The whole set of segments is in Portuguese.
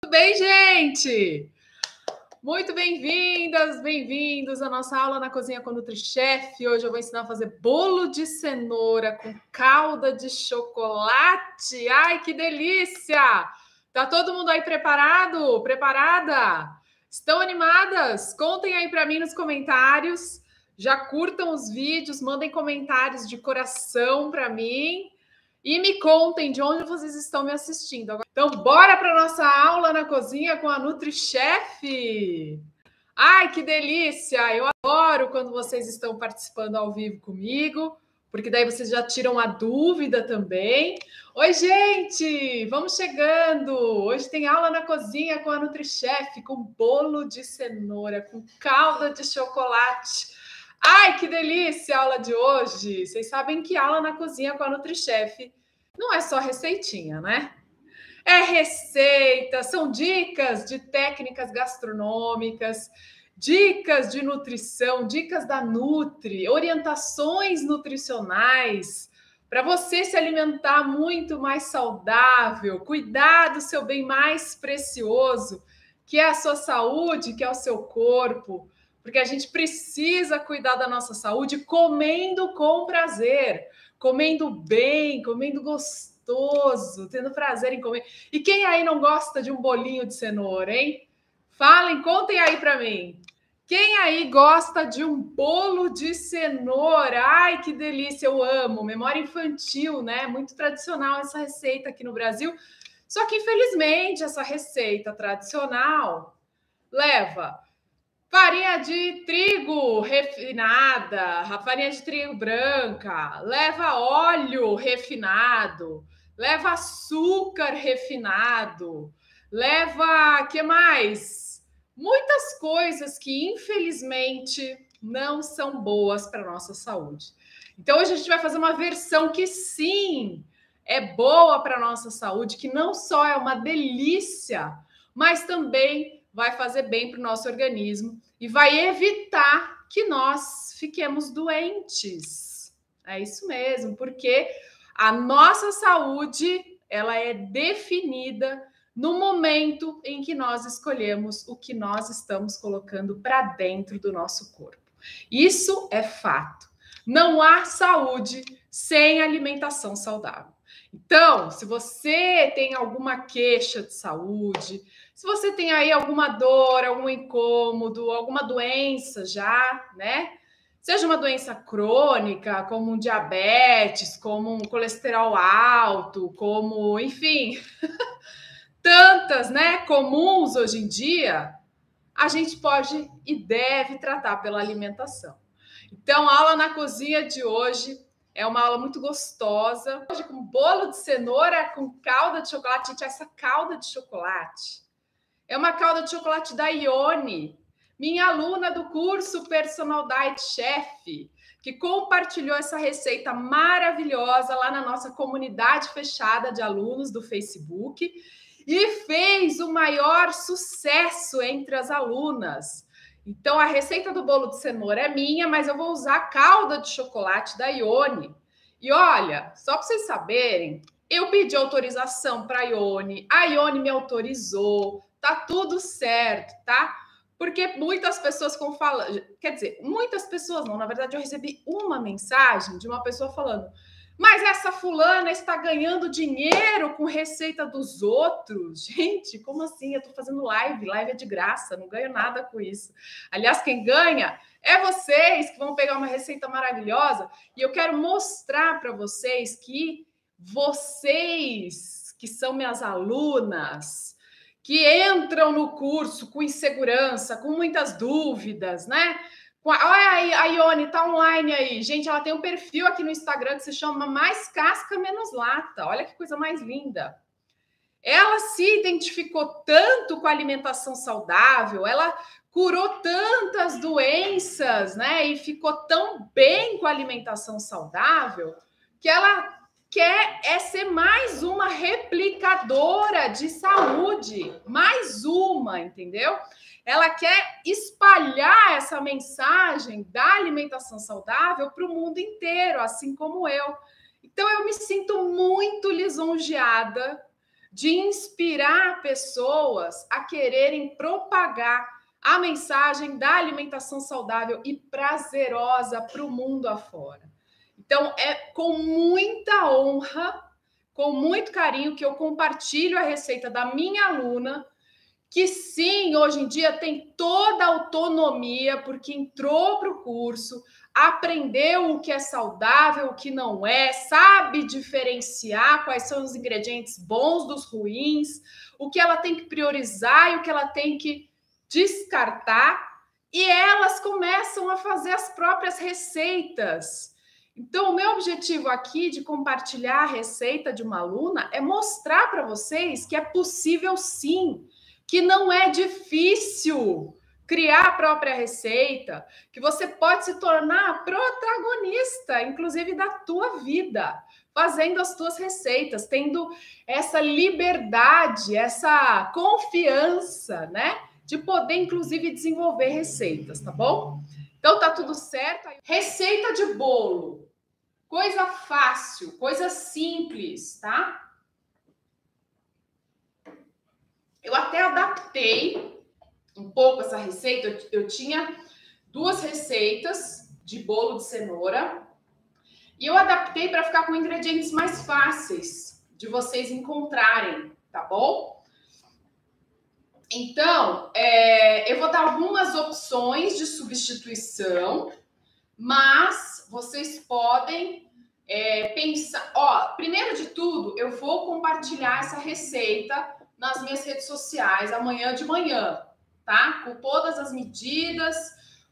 Tudo bem, gente? Muito bem-vindas, bem-vindos à nossa aula na Cozinha com NutriChef. Hoje eu vou ensinar a fazer bolo de cenoura com calda de chocolate. Ai, que delícia! Tá todo mundo aí preparado? Preparada? Estão animadas? Contem aí para mim nos comentários. Já curtam os vídeos, mandem comentários de coração para mim. E me contem de onde vocês estão me assistindo. Então, bora para a nossa aula na cozinha com a NutriChef! Ai, que delícia! Eu adoro quando vocês estão participando ao vivo comigo, porque daí vocês já tiram a dúvida também. Oi, gente! Vamos chegando! Hoje tem aula na cozinha com a NutriChef, com bolo de cenoura, com calda de chocolate. Ai, que delícia a aula de hoje! Vocês sabem que aula na cozinha com a NutriChef não é só receitinha, né? É receita, são dicas de técnicas gastronômicas, dicas de nutrição, dicas da Nutri, orientações nutricionais para você se alimentar muito mais saudável, cuidar do seu bem mais precioso, que é a sua saúde, que é o seu corpo, porque a gente precisa cuidar da nossa saúde comendo com prazer, comendo bem, comendo gostoso, tendo prazer em comer. E quem aí não gosta de um bolinho de cenoura, hein? Falem, contem aí para mim. Quem aí gosta de um bolo de cenoura? Ai, que delícia, eu amo. Memória infantil, né? Muito tradicional essa receita aqui no Brasil. Só que, infelizmente, essa receita tradicional leva farinha de trigo refinada, farinha de trigo branca, leva óleo refinado, leva açúcar refinado, leva, que mais? Muitas coisas que, infelizmente, não são boas para a nossa saúde. Então, hoje a gente vai fazer uma versão que, sim, é boa para a nossa saúde, que não só é uma delícia, mas também vai fazer bem para o nosso organismo e vai evitar que nós fiquemos doentes. É isso mesmo, porque a nossa saúde, ela é definida no momento em que nós escolhemos o que nós estamos colocando para dentro do nosso corpo. Isso é fato. Não há saúde sem alimentação saudável. Então, se você tem alguma queixa de saúde, se você tem aí alguma dor, algum incômodo, alguma doença já, né? Seja uma doença crônica, como um diabetes, como um colesterol alto, como, enfim, tantas, né, comuns hoje em dia, a gente pode e deve tratar pela alimentação. Então, a aula na cozinha de hoje é uma aula muito gostosa, hoje com bolo de cenoura, com calda de chocolate. Gente, essa calda de chocolate é uma calda de chocolate da Ione, minha aluna do curso Personal Diet Chef, que compartilhou essa receita maravilhosa lá na nossa comunidade fechada de alunos do Facebook e fez o maior sucesso entre as alunas. Então, a receita do bolo de cenoura é minha, mas eu vou usar a calda de chocolate da Ione. E olha, só para vocês saberem, eu pedi autorização para a Ione me autorizou, tá tudo certo, tá? Porque muitas pessoas ficam falando, quer dizer, muitas pessoas não, na verdade eu recebi uma mensagem de uma pessoa falando: mas essa fulana está ganhando dinheiro com receita dos outros. Gente, como assim? Eu estou fazendo live é de graça, não ganho nada com isso. Aliás, quem ganha é vocês que vão pegar uma receita maravilhosa e eu quero mostrar para vocês que vocês, que são minhas alunas, que entram no curso com insegurança, com muitas dúvidas, né? Olha a Ione, tá online aí. Gente, ela tem um perfil aqui no Instagram que se chama Mais Casca Menos Lata. Olha que coisa mais linda. Ela se identificou tanto com a alimentação saudável, ela curou tantas doenças, né? E ficou tão bem com a alimentação saudável que ela quer ser mais uma replicadora de saúde, mais uma, entendeu? Ela quer espalhar essa mensagem da alimentação saudável para o mundo inteiro, assim como eu. Então, eu me sinto muito lisonjeada de inspirar pessoas a quererem propagar a mensagem da alimentação saudável e prazerosa para o mundo afora. Então, é com muita honra, com muito carinho, que eu compartilho a receita da minha aluna, que sim, hoje em dia tem toda a autonomia, porque entrou para o curso, aprendeu o que é saudável, o que não é, sabe diferenciar quais são os ingredientes bons dos ruins, o que ela tem que priorizar e o que ela tem que descartar, e elas começam a fazer as próprias receitas. Então, o meu objetivo aqui de compartilhar a receita de uma aluna é mostrar para vocês que é possível sim, que não é difícil criar a própria receita, que você pode se tornar protagonista, inclusive da tua vida, fazendo as tuas receitas, tendo essa liberdade, essa confiança, né, de poder, inclusive, desenvolver receitas, tá bom? Então, tá tudo certo. Receita de bolo. Coisa fácil, coisa simples, tá? Eu até adaptei um pouco essa receita. Eu tinha 2 receitas de bolo de cenoura e eu adaptei para ficar com ingredientes mais fáceis de vocês encontrarem, tá bom? Então, eu vou dar algumas opções de substituição, mas vocês podem pensar. Ó, primeiro de tudo, eu vou compartilhar essa receita nas minhas redes sociais amanhã de manhã, tá? Com todas as medidas,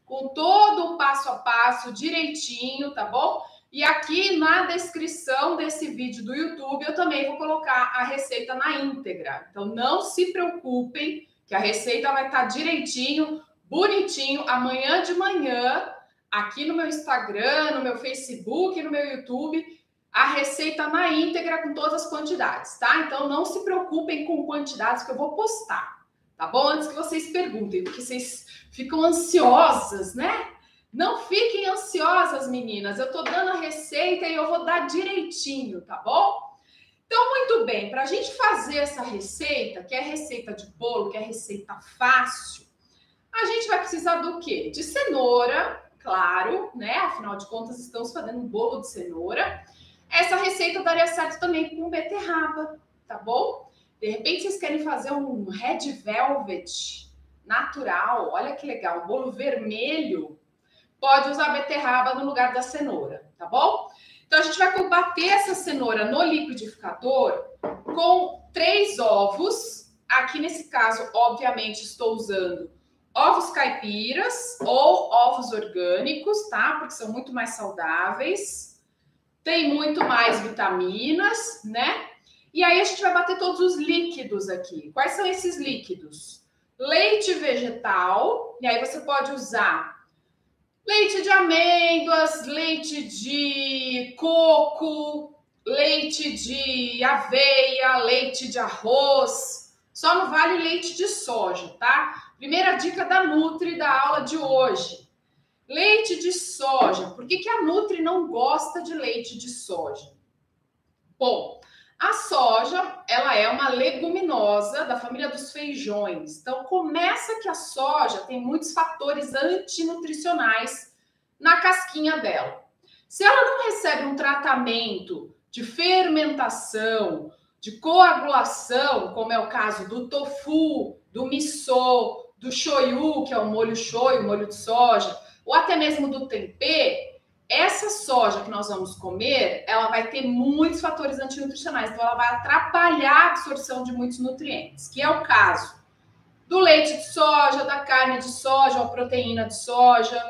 com todo o passo a passo direitinho, tá bom? E aqui na descrição desse vídeo do YouTube eu também vou colocar a receita na íntegra. Então não se preocupem que a receita vai estar direitinho, bonitinho, amanhã de manhã, aqui no meu Instagram, no meu Facebook, no meu YouTube, a receita na íntegra com todas as quantidades, tá? Então não se preocupem com quantidades que eu vou postar, tá bom? Antes que vocês perguntem, porque vocês ficam ansiosas, né? Não fiquem ansiosas, meninas. Eu tô dando a receita e eu vou dar direitinho, tá bom? Então, muito bem. Para a gente fazer essa receita, que é receita de bolo, que é receita fácil, a gente vai precisar do quê? De cenoura, claro, né? Afinal de contas, estamos fazendo um bolo de cenoura. Essa receita daria certo também com beterraba, tá bom? De repente, vocês querem fazer um red velvet natural. Olha que legal, um bolo vermelho. Pode usar beterraba no lugar da cenoura, tá bom? Então, a gente vai bater essa cenoura no liquidificador com 3 ovos. Aqui, nesse caso, obviamente, estou usando ovos caipiras ou ovos orgânicos, tá? Porque são muito mais saudáveis. Tem muito mais vitaminas, né? E aí, a gente vai bater todos os líquidos aqui. Quais são esses líquidos? Leite vegetal. E aí, você pode usar leite de amêndoas, leite de coco, leite de aveia, leite de arroz. Só não vale leite de soja, tá? Primeira dica da Nutri da aula de hoje. Leite de soja. Por que a Nutri não gosta de leite de soja? Bom, a soja, ela é uma leguminosa da família dos feijões. Então, começa que a soja tem muitos fatores antinutricionais na casquinha dela. Se ela não recebe um tratamento de fermentação, de coagulação, como é o caso do tofu, do miso, do shoyu, que é o molho shoyu, molho de soja, ou até mesmo do tempê, essa soja que nós vamos comer, ela vai ter muitos fatores antinutricionais, então ela vai atrapalhar a absorção de muitos nutrientes, que é o caso do leite de soja, da carne de soja, ou proteína de soja,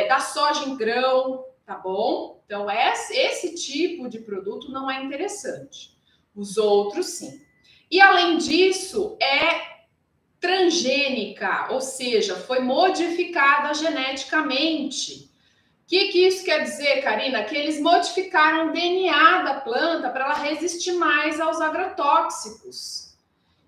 da soja em grão, tá bom? Então, esse tipo de produto não é interessante. Os outros, sim. E, além disso, é transgênica, ou seja, foi modificada geneticamente. O que isso quer dizer, Karina? Que eles modificaram o DNA da planta para ela resistir mais aos agrotóxicos.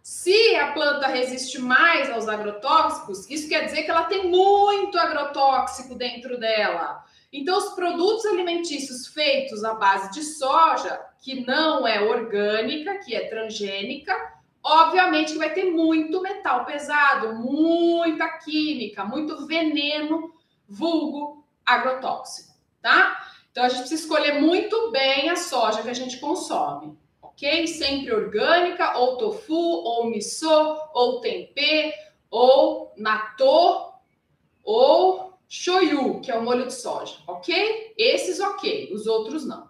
Se a planta resiste mais aos agrotóxicos, isso quer dizer que ela tem muito agrotóxico dentro dela. Então, os produtos alimentícios feitos à base de soja, que não é orgânica, que é transgênica, obviamente que vai ter muito metal pesado, muita química, muito veneno, vulgo agrotóxico, tá? Então, a gente precisa escolher muito bem a soja que a gente consome, ok? Sempre orgânica, ou tofu, ou miso, ou tempê, ou natto, ou shoyu, que é o molho de soja, ok? Esses ok, os outros não,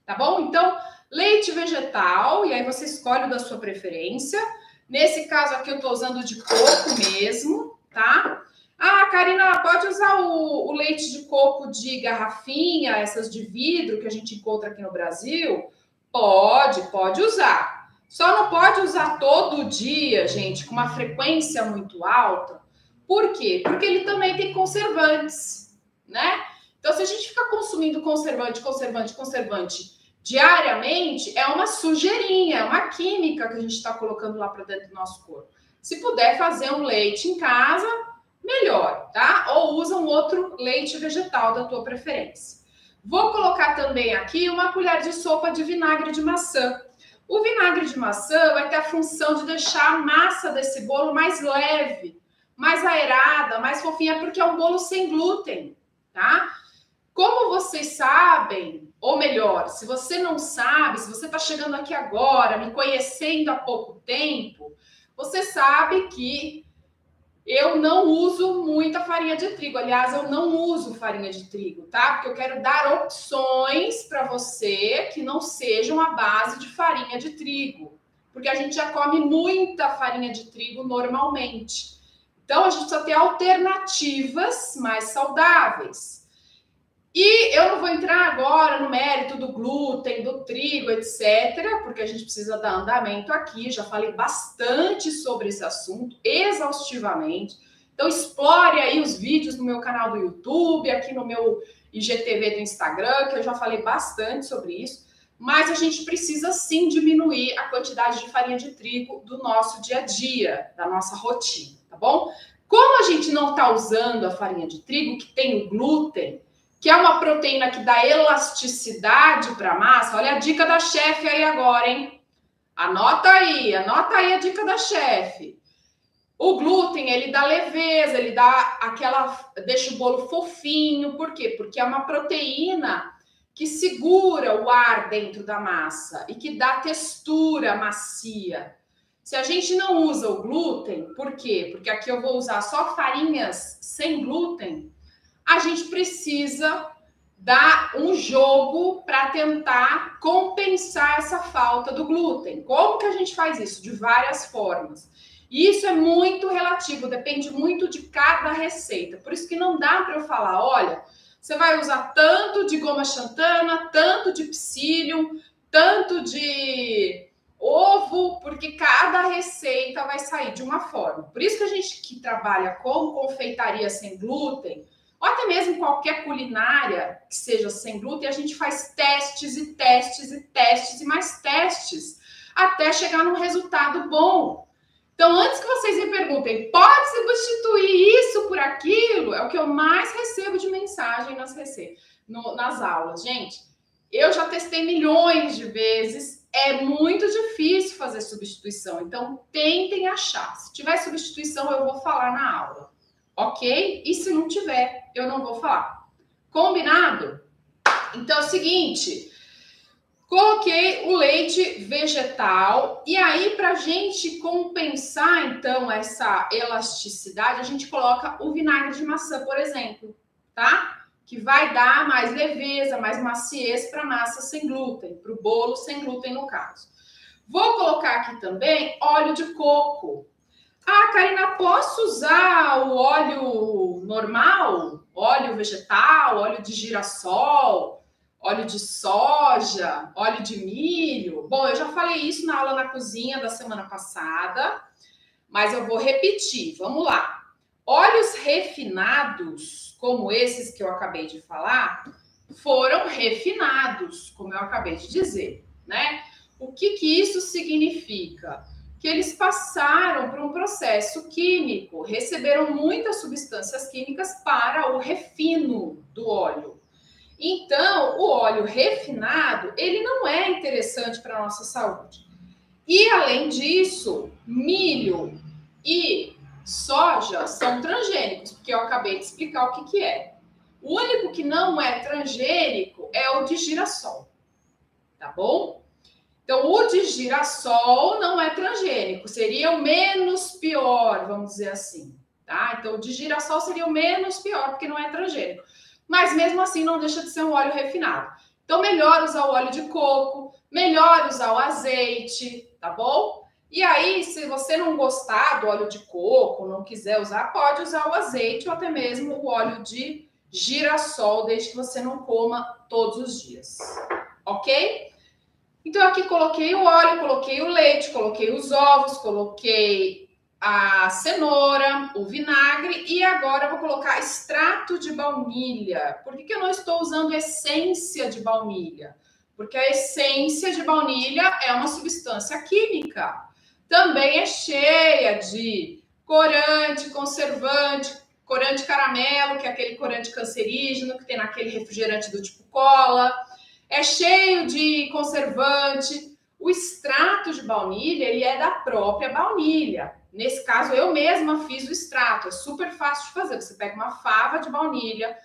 tá bom? Então, leite vegetal, e aí você escolhe o da sua preferência. Nesse caso aqui eu tô usando de coco mesmo, tá? Ah, Karina, pode usar o leite de coco de garrafinha, essas de vidro que a gente encontra aqui no Brasil? Pode usar. Só não pode usar todo dia, gente, com uma frequência muito alta. Por quê? Porque ele também tem conservantes, né? Então, se a gente ficar consumindo conservante diariamente, é uma sujeirinha, é uma química que a gente está colocando lá para dentro do nosso corpo. Se puder fazer um leite em casa, melhor, tá? Ou usa um outro leite vegetal da tua preferência. Vou colocar também aqui uma colher de sopa de vinagre de maçã. O vinagre de maçã vai ter a função de deixar a massa desse bolo mais leve, mais aerada, mais fofinha, porque é um bolo sem glúten, tá? Como vocês sabem, ou melhor, se você não sabe, se você está chegando aqui agora, me conhecendo há pouco tempo, você sabe que eu não uso muita farinha de trigo. Aliás, eu não uso farinha de trigo, tá? Porque eu quero dar opções para você que não sejam a base de farinha de trigo. Porque a gente já come muita farinha de trigo normalmente. Então, a gente precisa ter alternativas mais saudáveis. E eu não vou entrar agora no mérito do glúten, do trigo, etc., porque a gente precisa dar andamento aqui. Já falei bastante sobre esse assunto, exaustivamente. Então, explore aí os vídeos no meu canal do YouTube, aqui no meu IGTV do Instagram, que eu já falei bastante sobre isso. Mas a gente precisa, sim, diminuir a quantidade de farinha de trigo do nosso dia a dia, da nossa rotina, tá bom? Como a gente não está usando a farinha de trigo, que tem o glúten, que é uma proteína que dá elasticidade para a massa. Olha a dica da chefe aí agora, hein? Anota aí a dica da chefe. O glúten, ele dá leveza, ele dá deixa o bolo fofinho. Por quê? Porque é uma proteína que segura o ar dentro da massa e que dá textura macia. Se a gente não usa o glúten, por quê? Porque aqui eu vou usar só farinhas sem glúten. A gente precisa dar um jogo para tentar compensar essa falta do glúten. Como que a gente faz isso? De várias formas. E isso é muito relativo, depende muito de cada receita. Por isso que não dá para eu falar, olha, você vai usar tanto de goma xantana, tanto de psyllium, tanto de ovo, porque cada receita vai sair de uma forma. Por isso que a gente que trabalha com confeitaria sem glúten, ou até mesmo qualquer culinária que seja sem glúten, a gente faz testes e testes e testes e mais testes até chegar num resultado bom. Então, antes que vocês me perguntem, pode substituir isso por aquilo? É o que eu mais recebo de mensagem nas aulas. Gente, eu já testei milhões de vezes, é muito difícil fazer substituição. Então, tentem achar. Se tiver substituição, eu vou falar na aula. Ok? E se não tiver, eu não vou falar. Combinado? Então é o seguinte, coloquei o leite vegetal e aí para a gente compensar então essa elasticidade, a gente coloca o vinagre de maçã, por exemplo, tá? Que vai dar mais leveza, mais maciez para a massa sem glúten, para o bolo sem glúten no caso. Vou colocar aqui também óleo de coco. Ah, Karina, posso usar o óleo normal? Óleo vegetal, óleo de girassol, óleo de soja, óleo de milho? Bom, eu já falei isso na aula na cozinha da semana passada, mas eu vou repetir. Vamos lá. Óleos refinados, como esses que eu acabei de falar, foram refinados, como eu acabei de dizer, né? O que isso significa? Que eles passaram por um processo químico, receberam muitas substâncias químicas para o refino do óleo. Então, o óleo refinado, ele não é interessante para a nossa saúde. E, além disso, milho e soja são transgênicos, porque eu acabei de explicar o que é. O único que não é transgênico é o de girassol, tá bom? Então, o de girassol não é transgênico, seria o menos pior, vamos dizer assim, tá? Então, o de girassol seria o menos pior, porque não é transgênico. Mas, mesmo assim, não deixa de ser um óleo refinado. Então, melhor usar o óleo de coco, melhor usar o azeite, tá bom? E aí, se você não gostar do óleo de coco, não quiser usar, pode usar o azeite ou até mesmo o óleo de girassol, desde que você não coma todos os dias, ok? Então, aqui coloquei o óleo, coloquei o leite, coloquei os ovos, coloquei a cenoura, o vinagre e agora eu vou colocar extrato de baunilha. Por que eu não estou usando essência de baunilha? Porque a essência de baunilha é uma substância química. Também é cheia de corante, conservante, corante caramelo, que é aquele corante cancerígeno que tem naquele refrigerante do tipo cola. É cheio de conservante. O extrato de baunilha, ele é da própria baunilha. Nesse caso, eu mesma fiz o extrato. É super fácil de fazer. Você pega uma fava de baunilha,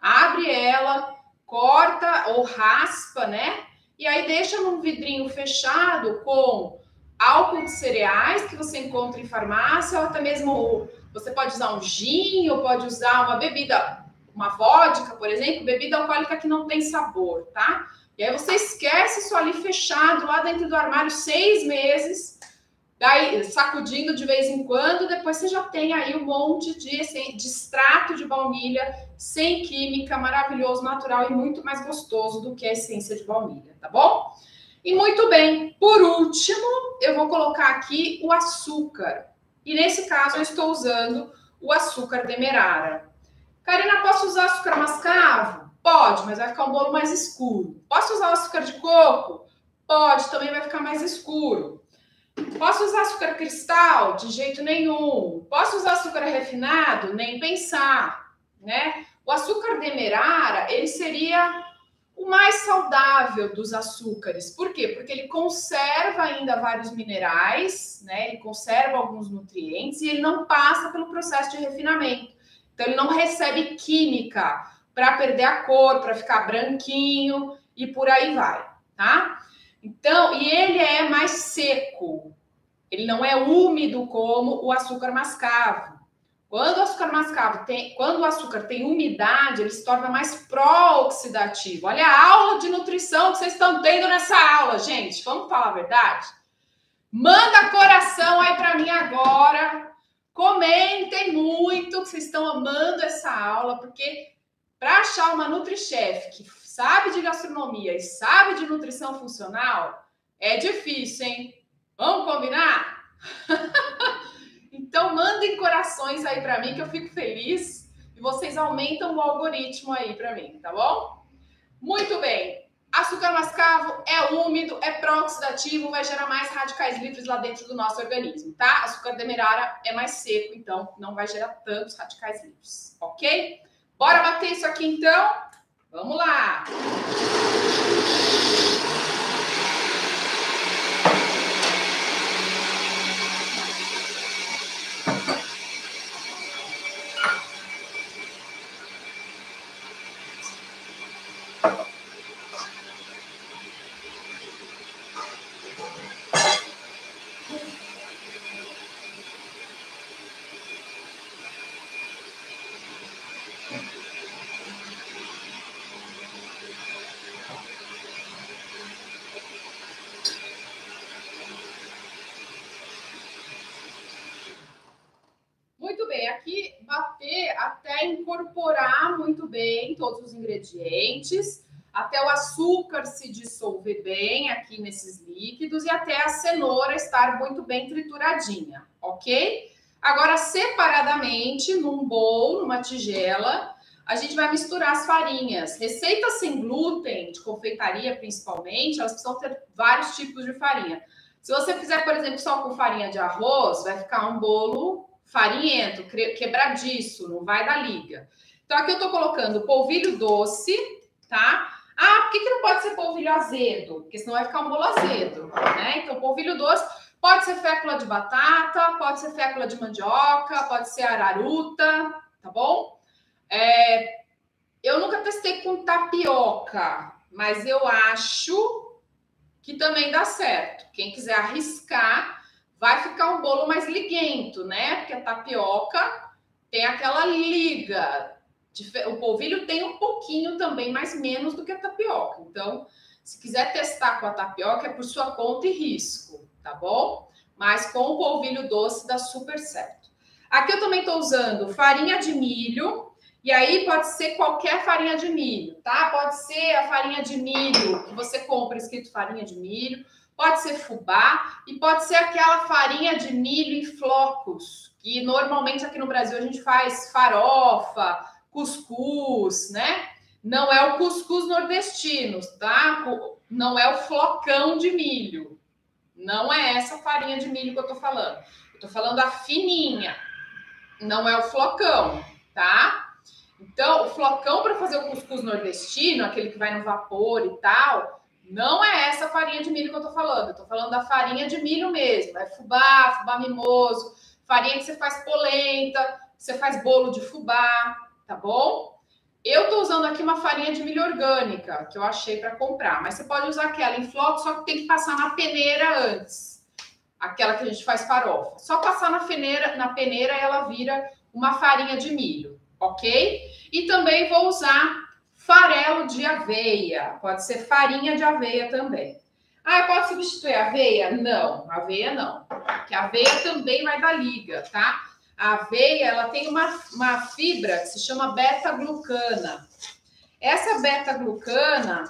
abre ela, corta ou raspa, né? E aí deixa num vidrinho fechado com álcool de cereais que você encontra em farmácia, ou até mesmo você pode usar um gin, ou pode usar uma bebida, uma vodka, por exemplo, bebida alcoólica que não tem sabor, tá? E aí você esquece isso ali fechado lá dentro do armário 6 meses, daí sacudindo de vez em quando, depois você já tem aí um monte de extrato de baunilha sem química, maravilhoso, natural e muito mais gostoso do que a essência de baunilha, tá bom? E muito bem, por último, eu vou colocar aqui o açúcar. E nesse caso eu estou usando o açúcar demerara. Karina, posso usar açúcar mascavo? Pode, mas vai ficar um bolo mais escuro. Posso usar o açúcar de coco? Pode, também vai ficar mais escuro. Posso usar açúcar cristal? De jeito nenhum. Posso usar açúcar refinado? Nem pensar, né? O açúcar demerara, ele seria o mais saudável dos açúcares. Por quê? Porque ele conserva ainda vários minerais, né? Ele conserva alguns nutrientes e ele não passa pelo processo de refinamento. Então, ele não recebe química para perder a cor, para ficar branquinho e por aí vai, tá? Então, e ele é mais seco. Ele não é úmido como o açúcar mascavo. Quando o açúcar tem umidade, ele se torna mais pró-oxidativo. Olha a aula de nutrição que vocês estão tendo nessa aula, gente. Vamos falar a verdade? Manda coração aí para mim agora. Comentem muito que vocês estão amando essa aula, porque para achar uma NutriChef que sabe de gastronomia e sabe de nutrição funcional, é difícil, hein? Vamos combinar? Então, mandem corações aí para mim, que eu fico feliz. E vocês aumentam o algoritmo aí para mim, tá bom? Muito bem. Açúcar mascavo é úmido, é pró-oxidativo, vai gerar mais radicais livres lá dentro do nosso organismo, tá? Açúcar demerara é mais seco, então não vai gerar tantos radicais livres, ok? Bora bater isso aqui, então? Vamos lá! Muito bem, aqui bater até incorporar muito bem todos os ingredientes, até o açúcar se dissolver bem aqui nesses líquidos e até a cenoura estar muito bem trituradinha, ok? Agora, separadamente, num bowl, numa tigela, a gente vai misturar as farinhas. Receitas sem glúten, de confeitaria principalmente, elas precisam ter vários tipos de farinha. Se você fizer, por exemplo, só com farinha de arroz, vai ficar um bolo farinhento, quebradiço, não vai dar liga. Então, aqui eu tô colocando polvilho doce, tá? Ah, por que não pode ser polvilho azedo? Porque senão vai ficar um bolo azedo, né? Então, polvilho doce pode ser fécula de batata, pode ser fécula de mandioca, pode ser araruta, tá bom? Eu nunca testei com tapioca, mas eu acho que também dá certo. Quem quiser arriscar, vai ficar um bolo mais liguento, né? Porque a tapioca tem aquela liga. O polvilho tem um pouquinho também, mas menos do que a tapioca. Então, se quiser testar com a tapioca, é por sua conta e risco, tá bom? Mas com o polvilho doce dá super certo. Aqui eu também estou usando farinha de milho. E aí pode ser qualquer farinha de milho, tá? Pode ser a farinha de milho que você compra escrito farinha de milho, pode ser fubá e pode ser aquela farinha de milho em flocos, que normalmente aqui no Brasil a gente faz farofa, cuscuz, né? Não é o cuscuz nordestino, tá? Não é o flocão de milho. Não é essa farinha de milho que eu tô falando. Eu tô falando a fininha. Não é o flocão, tá? Então, o flocão para fazer o cuscuz nordestino, aquele que vai no vapor e tal, não é essa farinha de milho que eu tô falando. Eu tô falando da farinha de milho mesmo. É fubá, fubá mimoso, farinha que você faz polenta, você faz bolo de fubá, tá bom? Eu tô usando aqui uma farinha de milho orgânica, que eu achei para comprar. Mas você pode usar aquela em flocos, só que tem que passar na peneira antes. Aquela que a gente faz farofa. Só passar na peneira ela vira uma farinha de milho. Ok? E também vou usar farelo de aveia. Pode ser farinha de aveia também. Ah, pode substituir a aveia? Não, aveia não. Porque a aveia também vai dar liga, tá? A aveia, ela tem uma fibra que se chama beta-glucana. Essa beta-glucana,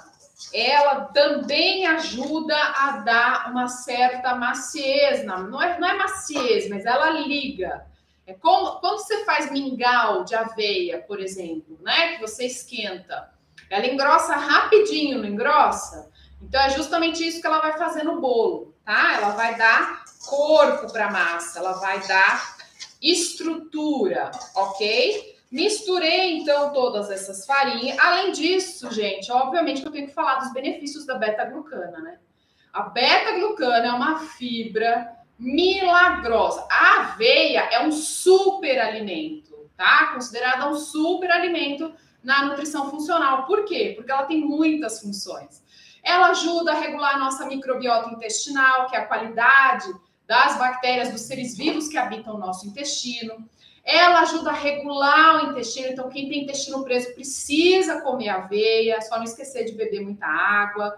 ela também ajuda a dar uma certa maciez. Não é maciez, mas ela liga. É como quando você faz mingau de aveia, por exemplo, né? Que você esquenta. Ela engrossa rapidinho, não engrossa? Então é justamente isso que ela vai fazer no bolo, tá? Ela vai dar corpo para a massa, ela vai dar estrutura, ok? Misturei então todas essas farinhas. Além disso, gente, obviamente que eu tenho que falar dos benefícios da beta-glucana, né? A beta-glucana é uma fibra milagrosa. A aveia é um super alimento, tá? Considerada um super alimento na nutrição funcional. Por quê? Porque ela tem muitas funções. Ela ajuda a regular a nossa microbiota intestinal, que é a qualidade das bactérias dos seres vivos que habitam o nosso intestino. Ela ajuda a regular o intestino, então quem tem intestino preso precisa comer aveia, só não esquecer de beber muita água.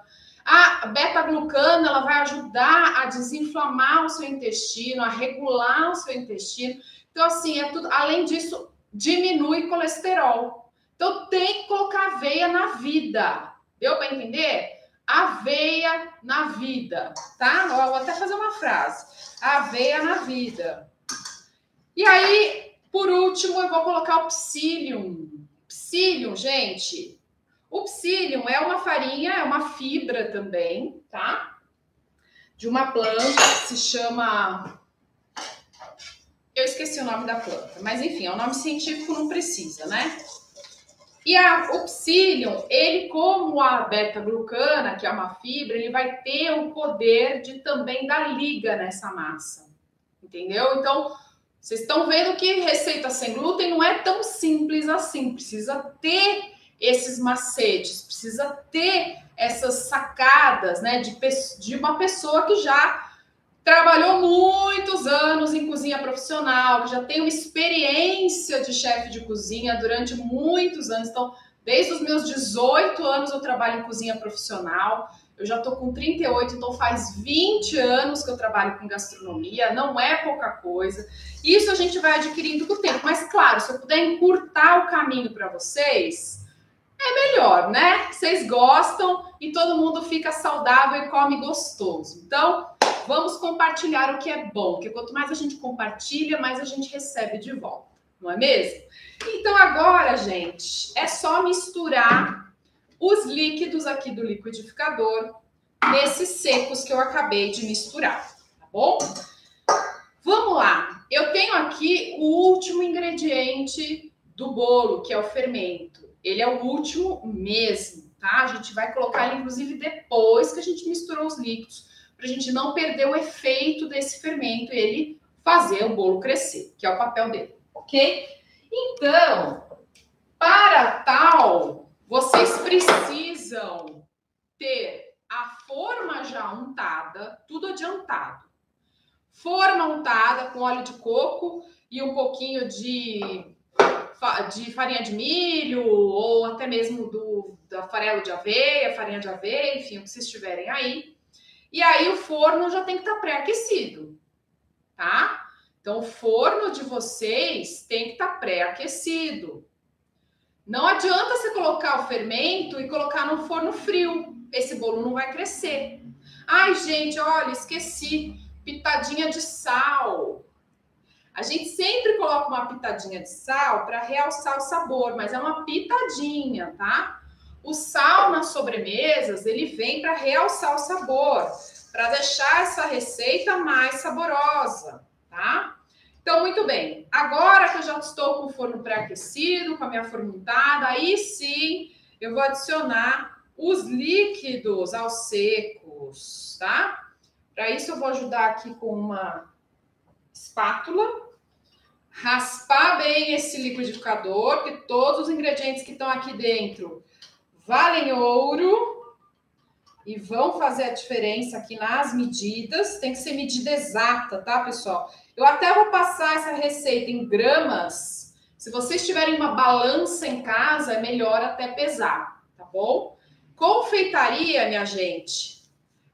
A beta-glucana, ela vai ajudar a desinflamar o seu intestino, a regular o seu intestino. Então, assim, é tudo. Além disso, diminui colesterol. Então, tem que colocar aveia na vida. Deu para entender? Aveia na vida, tá? Eu vou até fazer uma frase. Aveia na vida. E aí, por último, eu vou colocar o psyllium. Psyllium, gente... O psyllium é uma farinha, é uma fibra também, tá? De uma planta que se chama... Eu esqueci o nome da planta, mas enfim, é um nome científico, não precisa, né? E o psyllium, ele como a beta-glucana, que é uma fibra, ele vai ter o poder de também dar liga nessa massa, entendeu? Então, vocês estão vendo que receita sem glúten não é tão simples assim, precisa ter esses macetes, precisa ter essas sacadas, né, de uma pessoa que já trabalhou muitos anos em cozinha profissional, que já tem uma experiência de chefe de cozinha durante muitos anos. Então, desde os meus 18 anos eu trabalho em cozinha profissional, eu já tô com 38, então faz 20 anos que eu trabalho com gastronomia, não é pouca coisa. Isso a gente vai adquirindo com o tempo, mas claro, se eu puder encurtar o caminho para vocês... é melhor, né? Vocês gostam e todo mundo fica saudável e come gostoso. Então, vamos compartilhar o que é bom, porque quanto mais a gente compartilha, mais a gente recebe de volta, não é mesmo? Então, agora, gente, é só misturar os líquidos aqui do liquidificador nesses secos que eu acabei de misturar, tá bom? Vamos lá. Eu tenho aqui o último ingrediente do bolo, que é o fermento. Ele é o último mesmo, tá? A gente vai colocar ele, inclusive, depois que a gente misturou os líquidos, para a gente não perder o efeito desse fermento e ele fazer o bolo crescer, que é o papel dele, ok? Então, para tal, vocês precisam ter a forma já untada, tudo adiantado. Forma untada com óleo de coco e um pouquinho de farinha de milho ou até mesmo da farelo de aveia, farinha de aveia, enfim, o que vocês tiverem aí. E aí o forno já tem que estar pré-aquecido, tá? Então o forno de vocês tem que estar pré-aquecido. Não adianta você colocar o fermento e colocar no forno frio. Esse bolo não vai crescer. Ai, gente, olha, esqueci. Pitadinha de sal. A gente sempre coloca uma pitadinha de sal para realçar o sabor, mas é uma pitadinha, tá? O sal nas sobremesas, ele vem para realçar o sabor, para deixar essa receita mais saborosa, tá? Então, muito bem. Agora que eu já estou com o forno pré-aquecido, com a minha forma untada, aí sim eu vou adicionar os líquidos aos secos, tá? Para isso eu vou ajudar aqui com uma espátula, raspar bem esse liquidificador, porque todos os ingredientes que estão aqui dentro valem ouro e vão fazer a diferença aqui nas medidas. Tem que ser medida exata, tá, pessoal? Eu até vou passar essa receita em gramas. Se vocês tiverem uma balança em casa, é melhor até pesar, tá bom? Confeitaria, minha gente,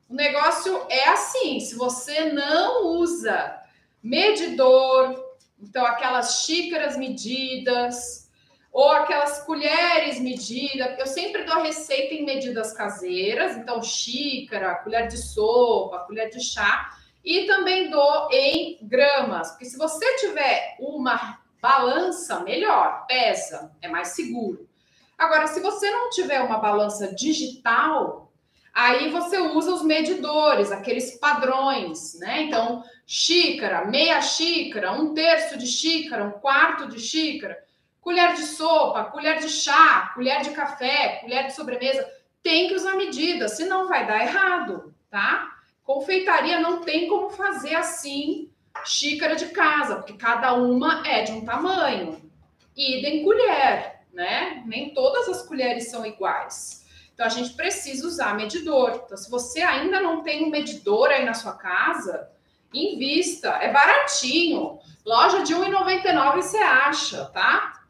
o negócio é assim, se você não usa medidor, então aquelas xícaras medidas, ou aquelas colheres medidas, eu sempre dou receita em medidas caseiras, então xícara, colher de sopa, colher de chá, e também dou em gramas, porque se você tiver uma balança, melhor, pesa, é mais seguro. Agora, se você não tiver uma balança digital, aí você usa os medidores, aqueles padrões, né? Então, xícara, meia xícara, um terço de xícara, um quarto de xícara, colher de sopa, colher de chá, colher de café, colher de sobremesa, tem que usar medida, senão vai dar errado, tá? Confeitaria não tem como fazer assim, xícara de casa, porque cada uma é de um tamanho. Idem colher, né? Nem todas as colheres são iguais. Então, a gente precisa usar medidor. Então, se você ainda não tem um medidor aí na sua casa, invista. É baratinho. Loja de R$1,99 você acha, tá?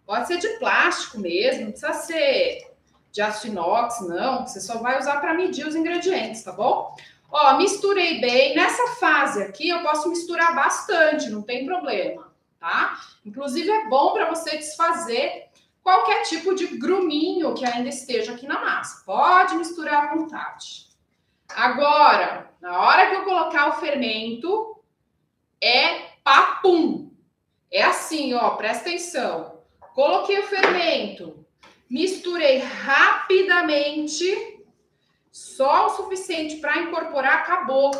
Pode ser de plástico mesmo, não precisa ser de aço inox, não. Você só vai usar para medir os ingredientes, tá bom? Ó, misturei bem. Nessa fase aqui, eu posso misturar bastante, não tem problema, tá? Inclusive, é bom para você desfazer qualquer tipo de gruminho que ainda esteja aqui na massa. Pode misturar à vontade. Agora, na hora que eu colocar o fermento, é papum. É assim, ó, presta atenção. Coloquei o fermento, misturei rapidamente, só o suficiente para incorporar, acabou.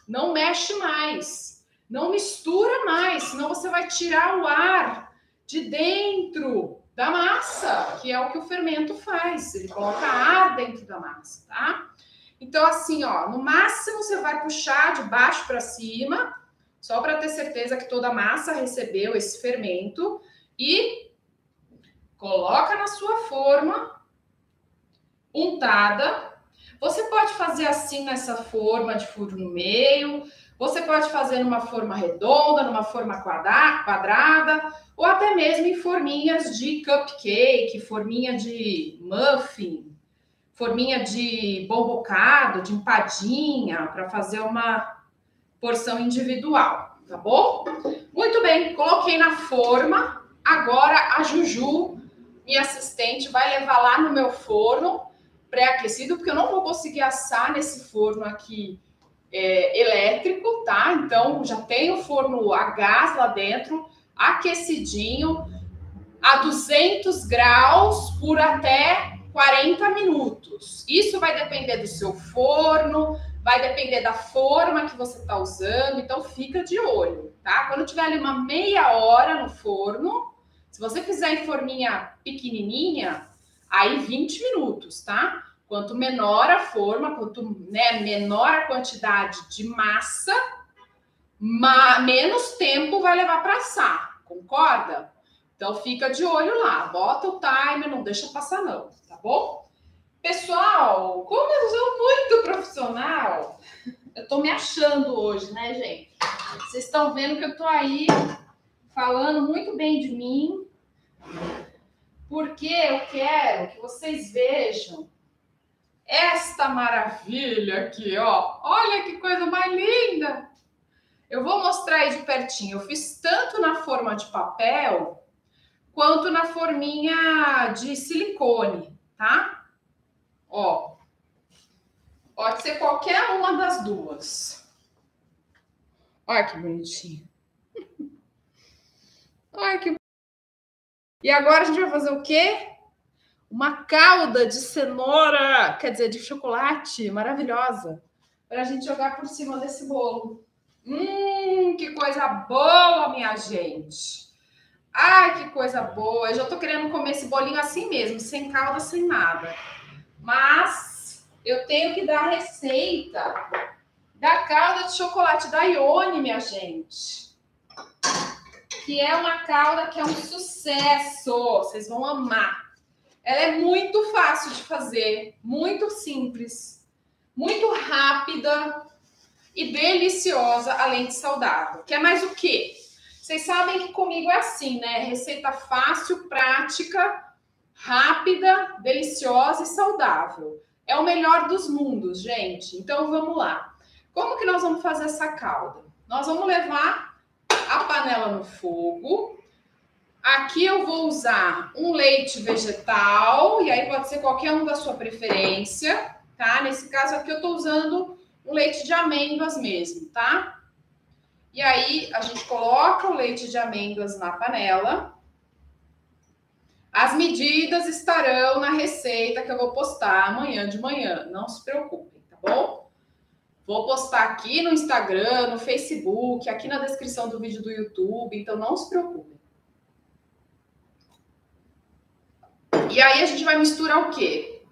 Não mexe mais. Não mistura mais, senão você vai tirar o ar de dentro da massa, que é o que o fermento faz. Ele coloca ar dentro da massa, tá? Então, assim, ó, no máximo você vai puxar de baixo para cima, só para ter certeza que toda a massa recebeu esse fermento e coloca na sua forma untada. Você pode fazer assim nessa forma de furo no meio, você pode fazer numa forma redonda, numa forma quadrada, ou até mesmo em forminhas de cupcake, forminha de muffin, forminha de bombocado, de empadinha, para fazer uma porção individual, tá bom? Muito bem, coloquei na forma. Agora a Juju, minha assistente, vai levar lá no meu forno pré-aquecido, porque eu não vou conseguir assar nesse forno aqui elétrico, tá? Então, já tem o forno a gás lá dentro, aquecidinho, a 200 graus por até 40 minutos. Isso vai depender do seu forno, vai depender da forma que você está usando, então fica de olho, tá? Quando tiver ali uma meia hora no forno, se você fizer em forminha pequenininha, aí 20 minutos, tá? Quanto menor a forma, quanto menor a quantidade de massa, menos tempo vai levar para assar, concorda? Então fica de olho lá, bota o timer, não deixa passar não, tá bom? Pessoal, como eu sou muito profissional, eu tô me achando hoje, né, gente? Vocês estão vendo que eu tô aí falando muito bem de mim, porque eu quero que vocês vejam esta maravilha aqui, ó. Olha que coisa mais linda! Eu vou mostrar aí de pertinho. Eu fiz tanto na forma de papel quanto na forminha de silicone, tá? Ó, pode ser qualquer uma das duas. Olha que bonitinho. Olha que... E agora a gente vai fazer o quê? Uma calda de cenoura, quer dizer, de chocolate, maravilhosa, para a gente jogar por cima desse bolo. Que coisa boa, minha gente. Ai, que coisa boa. Eu já tô querendo comer esse bolinho assim mesmo, sem calda, sem nada. Mas eu tenho que dar a receita da calda de chocolate da Ione, minha gente. Que é uma calda que é um sucesso. Vocês vão amar. Ela é muito fácil de fazer, muito simples, muito rápida e deliciosa, além de saudável. Quer mais o quê? Vocês sabem que comigo é assim, né? Receita fácil, prática, rápida, deliciosa e saudável. É o melhor dos mundos, gente. Então, vamos lá. Como que nós vamos fazer essa calda? Nós vamos levar a panela no fogo. Aqui eu vou usar um leite vegetal, e aí pode ser qualquer um da sua preferência, tá? Nesse caso aqui eu tô usando um leite de amêndoas mesmo, tá? E aí a gente coloca o leite de amêndoas na panela. As medidas estarão na receita que eu vou postar amanhã de manhã, não se preocupem, tá bom? Vou postar aqui no Instagram, no Facebook, aqui na descrição do vídeo do YouTube, então não se preocupem. E aí a gente vai misturar o quê?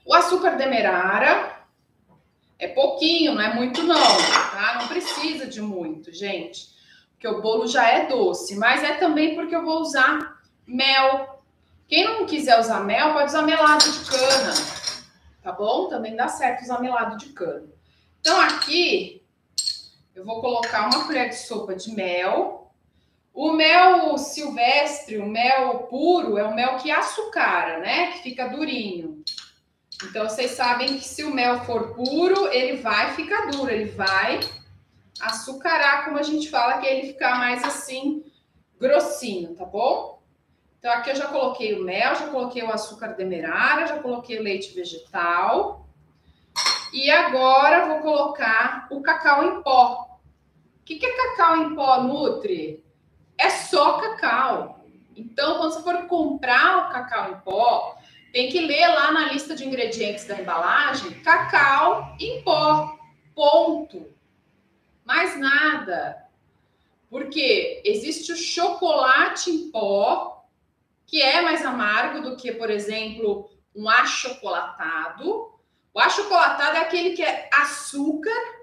O açúcar demerara, é pouquinho, não é muito não, tá? Não precisa de muito, gente, porque o bolo já é doce, mas é também porque eu vou usar mel. Quem não quiser usar mel, pode usar melado de cana, tá bom? Também dá certo usar melado de cana. Então aqui eu vou colocar uma colher de sopa de mel. O mel silvestre, o mel puro, é o mel que açucara, né? Que fica durinho. Então, vocês sabem que se o mel for puro, ele vai ficar duro, ele vai açucarar, como a gente fala, que ele ficar mais assim, grossinho, tá bom? Então, aqui eu já coloquei o mel, já coloquei o açúcar demerara, já coloquei o leite vegetal. E agora vou colocar o cacau em pó. O que é cacau em pó, Nutri? É só cacau. Então, quando você for comprar o cacau em pó, tem que ler lá na lista de ingredientes da embalagem, cacau em pó, ponto. Mais nada. Porque existe o chocolate em pó, que é mais amargo do que, por exemplo, um achocolatado. O achocolatado é aquele que é açúcar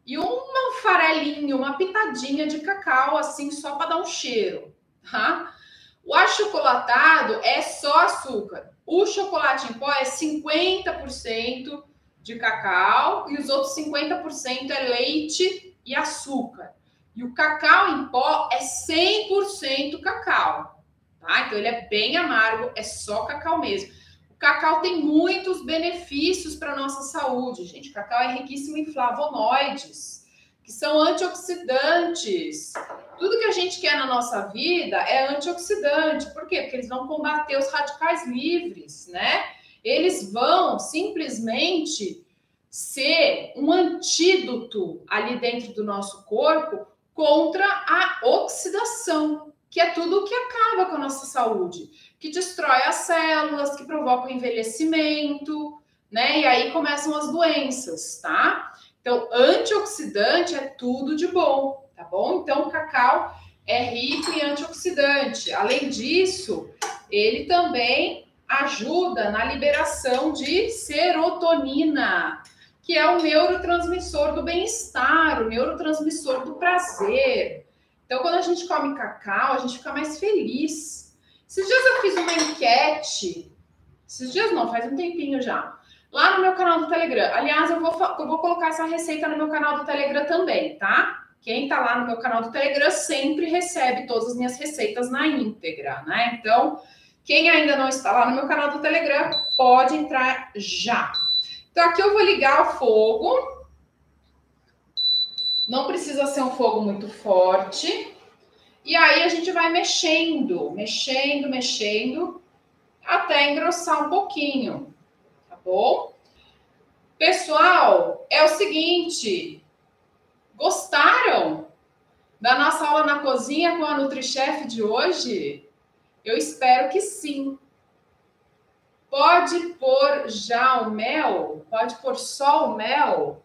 e um farelinho, uma pitadinha de cacau, assim, só para dar um cheiro, tá? O achocolatado é só açúcar. O chocolate em pó é 50% de cacau e os outros 50% é leite e açúcar. E o cacau em pó é 100% cacau, tá? Então ele é bem amargo, é só cacau mesmo. O cacau tem muitos benefícios para a nossa saúde, gente. O cacau é riquíssimo em flavonoides, que são antioxidantes. Tudo que a gente quer na nossa vida é antioxidante. Por quê? Porque eles vão combater os radicais livres, né? Eles vão simplesmente ser um antídoto ali dentro do nosso corpo contra a oxidação, que é tudo o que acaba com a nossa saúde, que destrói as células, que provoca o envelhecimento, né? E aí começam as doenças, tá? Então, antioxidante é tudo de bom, tá bom? Então, o cacau é rico em antioxidante. Além disso, ele também ajuda na liberação de serotonina, que é o neurotransmissor do bem-estar, o neurotransmissor do prazer. Então, quando a gente come cacau, a gente fica mais feliz. Esses dias eu fiz uma enquete, esses dias não, faz um tempinho já, lá no meu canal do Telegram. Aliás, eu vou colocar essa receita no meu canal do Telegram também, tá? Quem tá lá no meu canal do Telegram sempre recebe todas as minhas receitas na íntegra, né? Então, quem ainda não está lá no meu canal do Telegram, pode entrar já. Então, aqui eu vou ligar o fogo. Não precisa ser um fogo muito forte. E aí a gente vai mexendo, até engrossar um pouquinho, tá bom? Pessoal, é o seguinte, gostaram da nossa aula na cozinha com a NutriChef de hoje? Eu espero que sim. Pode pôr já o mel? Pode pôr só o mel?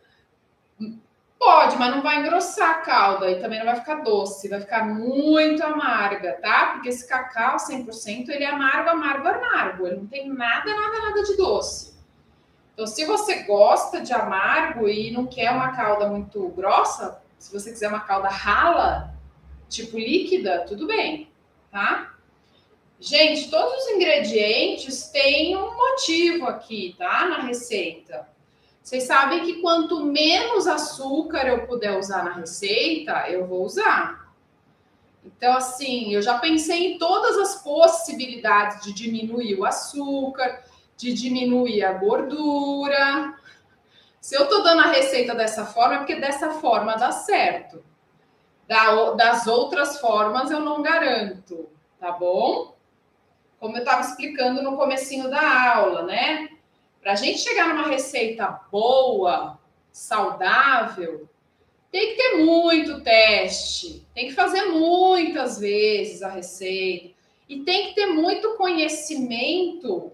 Pode, mas não vai engrossar a calda e também não vai ficar doce, vai ficar muito amarga, tá? Porque esse cacau 100%, ele é amargo, amargo, amargo. Ele não tem nada de doce. Então, se você gosta de amargo e não quer uma calda muito grossa, se você quiser uma calda rala, tipo líquida, tudo bem, tá? Gente, todos os ingredientes têm um motivo aqui, tá? Na receita. Vocês sabem que quanto menos açúcar eu puder usar na receita, eu vou usar. Então, assim, eu já pensei em todas as possibilidades de diminuir o açúcar, de diminuir a gordura. Se eu tô dando a receita dessa forma, é porque dessa forma dá certo. Das outras formas, eu não garanto, tá bom? Como eu estava explicando no comecinho da aula, né? Para a gente chegar numa receita boa, saudável, tem que ter muito teste, tem que fazer muitas vezes a receita e tem que ter muito conhecimento,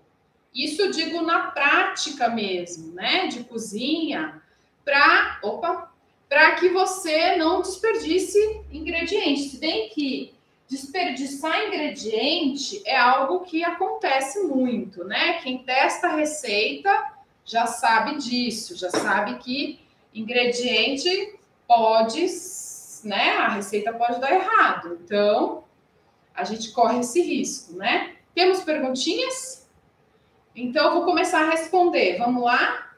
isso eu digo na prática mesmo, né, de cozinha, para que você não desperdice ingredientes. Se bem que desperdiçar ingrediente é algo que acontece muito, né? Quem testa a receita já sabe disso, já sabe que ingrediente pode, né? A receita pode dar errado. Então, a gente corre esse risco, né? Temos perguntinhas? Então, eu vou começar a responder. Vamos lá?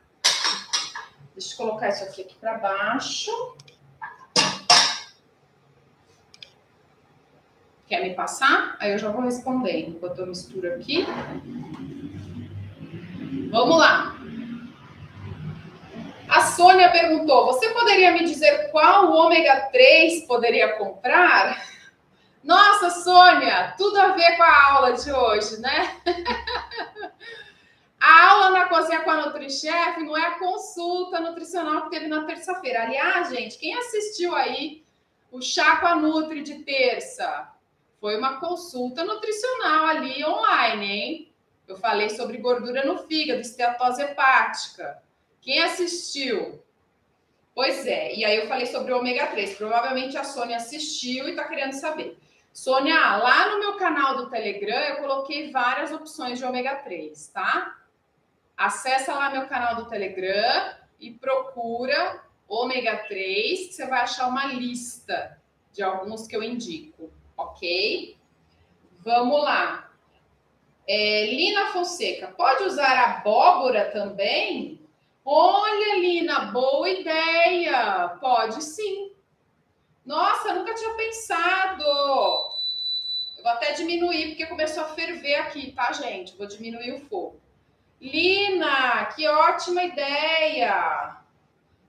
Deixa eu colocar isso aqui para baixo. Quer me passar? Aí eu já vou respondendo enquanto eu misturo aqui. Vamos lá. A Sônia perguntou, você poderia me dizer qual ômega 3 poderia comprar? Nossa, Sônia, tudo a ver com a aula de hoje, né? A aula na cozinha com a NutriChef não é a consulta nutricional que teve na terça-feira. Aliás, gente, quem assistiu aí o Chá com a Nutri de terça? Foi uma consulta nutricional ali online, hein? Eu falei sobre gordura no fígado, esteatose hepática. Quem assistiu? Pois é, e aí eu falei sobre o ômega 3. Provavelmente a Sônia assistiu e está querendo saber. Sônia, lá no meu canal do Telegram eu coloquei várias opções de ômega 3, tá? Acessa lá meu canal do Telegram e procura ômega 3, que você vai achar uma lista de alguns que eu indico. Ok? Vamos lá. Lina Fonseca, pode usar abóbora também? Olha, Lina, boa ideia. Pode sim. Nossa, nunca tinha pensado. Eu vou até diminuir, porque começou a ferver aqui, tá, gente? Vou diminuir o fogo. Lina, que ótima ideia.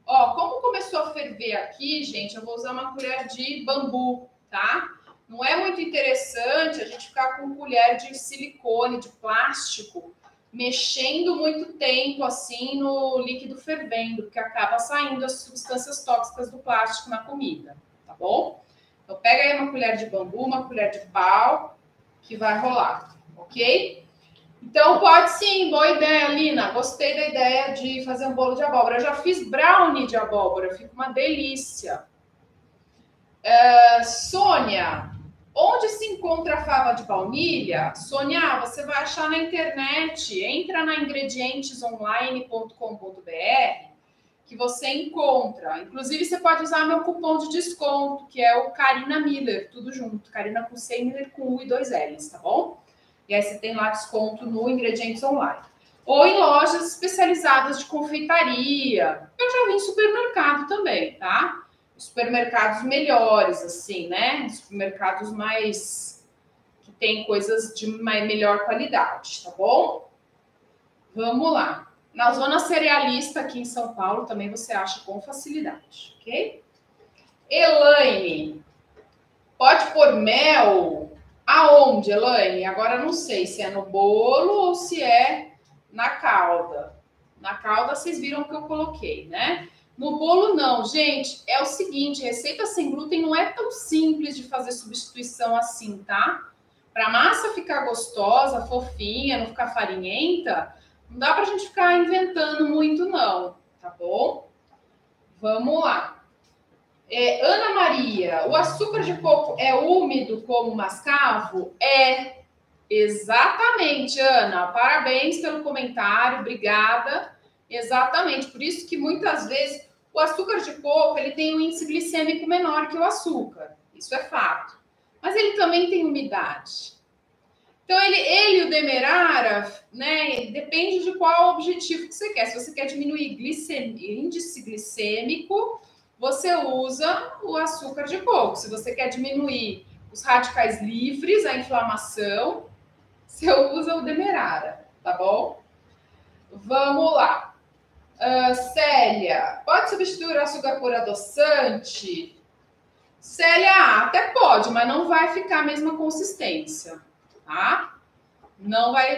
Ó, como começou a ferver aqui, gente, eu vou usar uma colher de bambu, tá? Não é muito interessante a gente ficar com colher de silicone, de plástico, mexendo muito tempo assim no líquido fervendo, porque acaba saindo as substâncias tóxicas do plástico na comida, tá bom? Então pega aí uma colher de bambu, uma colher de pau, que vai rolar, ok? Então pode sim, boa ideia, Lina. Gostei da ideia de fazer um bolo de abóbora. Eu já fiz brownie de abóbora, fica uma delícia. Sônia, Onde se encontra a fava de baunilha? Sônia, você vai achar na internet. Entra na ingredientesonline.com.br que você encontra. Inclusive, você pode usar meu cupom de desconto, que é o Karina Miller, tudo junto. Karina com C, Miller com U e 2 L's, tá bom? E aí você tem lá desconto no Ingredientes Online. Ou em lojas especializadas de confeitaria. Eu já vi em supermercado também, tá? Supermercados melhores, assim, né? Supermercados mais... que tem coisas de melhor qualidade, tá bom? Vamos lá. Na zona cerealista aqui em São Paulo também você acha com facilidade, ok? Elaine, pode pôr mel? Aonde, Elaine? Agora não sei se é no bolo ou se é na calda. Na calda vocês viram que eu coloquei, né? No bolo não, gente. É o seguinte, receita sem glúten não é tão simples de fazer substituição assim, tá? Para a massa ficar gostosa, fofinha, não ficar farinhenta, não dá pra gente ficar inventando muito não, tá bom? Vamos lá. Ana Maria, o açúcar de coco é úmido como mascavo? É, exatamente, Ana. Parabéns pelo comentário, obrigada. Exatamente, por isso que muitas vezes o açúcar de coco ele tem um índice glicêmico menor que o açúcar, isso é fato. Mas ele também tem umidade. Então, ele e o Demerara, né, depende de qual objetivo que você quer. Se você quer diminuir índice glicêmico, você usa o açúcar de coco. Se você quer diminuir os radicais livres, a inflamação, você usa o Demerara, tá bom? Vamos lá. Célia, pode substituir o açúcar por adoçante? Célia, até pode, mas não vai ficar a mesma consistência, tá? Não vai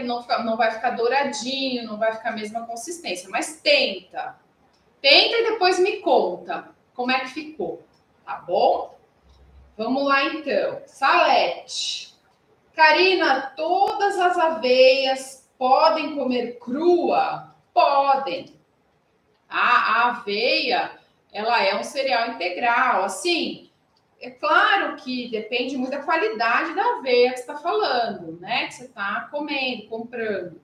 ficar douradinho, não vai ficar a mesma consistência, mas tenta. Tenta e depois me conta como é que ficou, tá bom? Vamos lá então. Salete. Karina, todas as aveias podem comer crua? Podem. A aveia, ela é um cereal integral, assim, é claro que depende muito da qualidade da aveia que você está falando, né? Que você está comendo, comprando.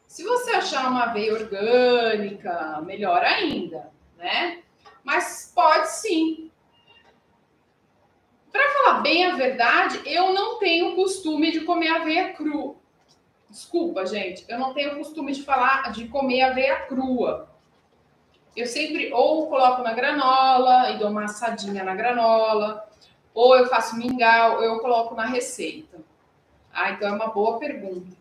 Se você achar uma aveia orgânica, melhor ainda, né? Mas pode sim. Para falar bem a verdade, eu não tenho costume de comer aveia crua. Desculpa, gente, eu não tenho costume de comer aveia crua. Eu sempre ou coloco na granola e dou uma assadinha na granola, ou eu faço mingau, ou eu coloco na receita. Ah, então é uma boa pergunta.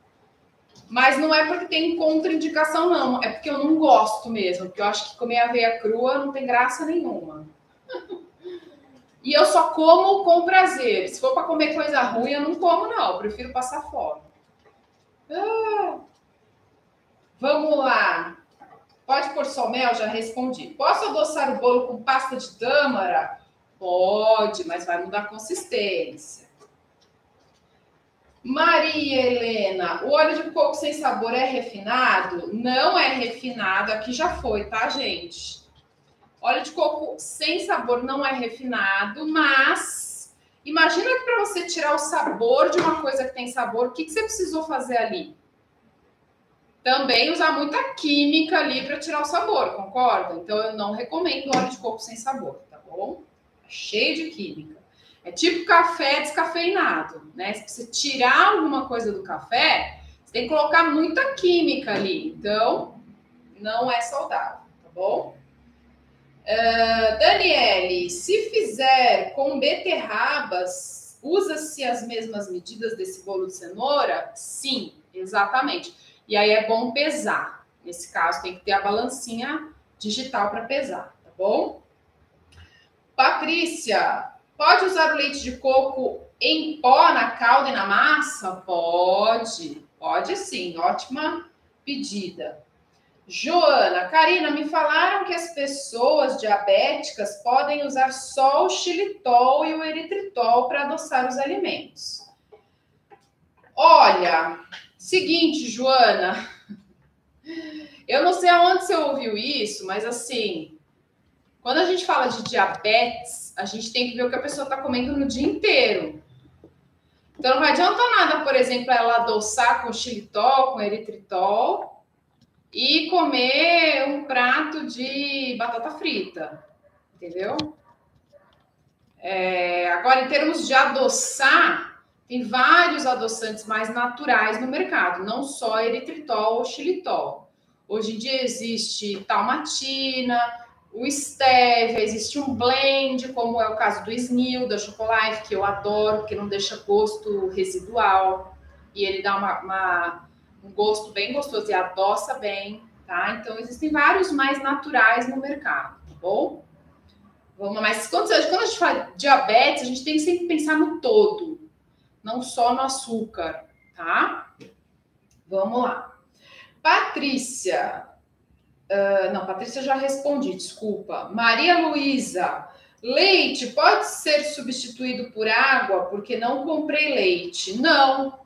Mas não é porque tem contraindicação, não. É porque eu não gosto mesmo. Porque eu acho que comer aveia crua não tem graça nenhuma. E eu só como com prazer. Se for para comer coisa ruim, eu não como, não. Eu prefiro passar fome. Vamos lá. Pode pôr só mel? Já respondi. Posso adoçar o bolo com pasta de tâmara? Pode, mas vai mudar a consistência. Maria Helena, o óleo de coco sem sabor é refinado? Não é refinado, aqui já foi, tá, gente? Óleo de coco sem sabor não é refinado, mas imagina que para você tirar o sabor de uma coisa que tem sabor, o que você precisou fazer ali? Também usar muita química ali para tirar o sabor, concorda? Então eu não recomendo óleo de coco sem sabor, tá bom? É cheio de química. É tipo café descafeinado, né? Se você tirar alguma coisa do café, você tem que colocar muita química ali. Então, não é saudável, tá bom? Daniele, se fizer com beterrabas, usa-se as mesmas medidas desse bolo de cenoura? Sim, exatamente. E aí é bom pesar. Nesse caso, tem que ter a balancinha digital para pesar, tá bom? Patrícia, pode usar o leite de coco em pó na calda e na massa? Pode, pode sim. Ótima pedida. Joana, Karina, me falaram que as pessoas diabéticas podem usar só o xilitol e o eritritol para adoçar os alimentos. Olha, seguinte, Joana, eu não sei aonde você ouviu isso, mas assim, quando a gente fala de diabetes, a gente tem que ver o que a pessoa está comendo no dia inteiro. Então não vai adiantar nada, por exemplo, ela adoçar com xilitol, com eritritol e comer um prato de batata frita, entendeu? Agora, em termos de adoçar, tem vários adoçantes mais naturais no mercado, não só eritritol ou xilitol. Hoje em dia existe talmatina, o stevia, existe um blend, como é o caso do Snil, da Chocolife, que eu adoro, porque não deixa gosto residual e ele dá um gosto bem gostoso e adoça bem, tá? Então, existem vários mais naturais no mercado, tá bom? Mas quando a gente fala de diabetes, a gente tem que sempre pensar no todo, não só no açúcar, tá? Vamos lá. Patrícia. Não, Patrícia já respondi, desculpa. Maria Luísa. Leite pode ser substituído por água porque não comprei leite? Não.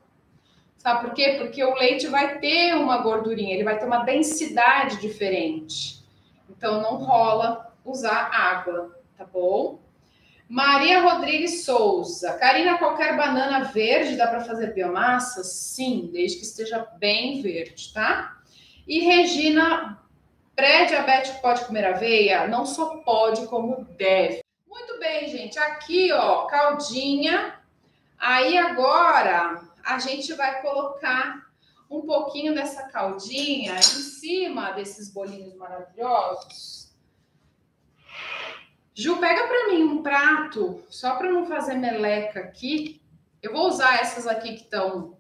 Sabe por quê? Porque o leite vai ter uma gordurinha, ele vai ter uma densidade diferente. Então, não rola usar água, tá bom? Maria Rodrigues Souza. Karina, qualquer banana verde dá para fazer biomassa? Sim, desde que esteja bem verde, tá? E Regina, pré-diabético pode comer aveia? Não só pode, como deve. Muito bem, gente. Aqui, ó, caldinha. Aí agora a gente vai colocar um pouquinho dessa caldinha em cima desses bolinhos maravilhosos. Ju, pega para mim um prato, só para não fazer meleca aqui. Eu vou usar essas aqui que estão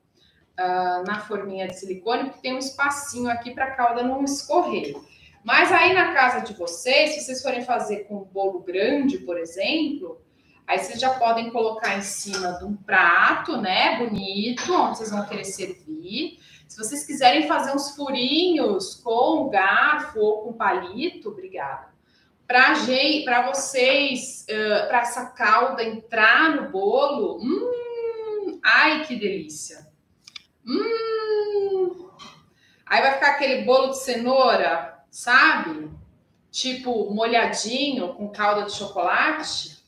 na forminha de silicone, porque tem um espacinho aqui para a calda não escorrer. Mas aí na casa de vocês, se vocês forem fazer com um bolo grande, por exemplo, aí vocês já podem colocar em cima de um prato, né, bonito, onde vocês vão querer servir. Se vocês quiserem fazer uns furinhos com garfo ou com palito, obrigada. Para vocês, para essa calda entrar no bolo, ai que delícia! Aí vai ficar aquele bolo de cenoura, sabe? Tipo molhadinho com calda de chocolate.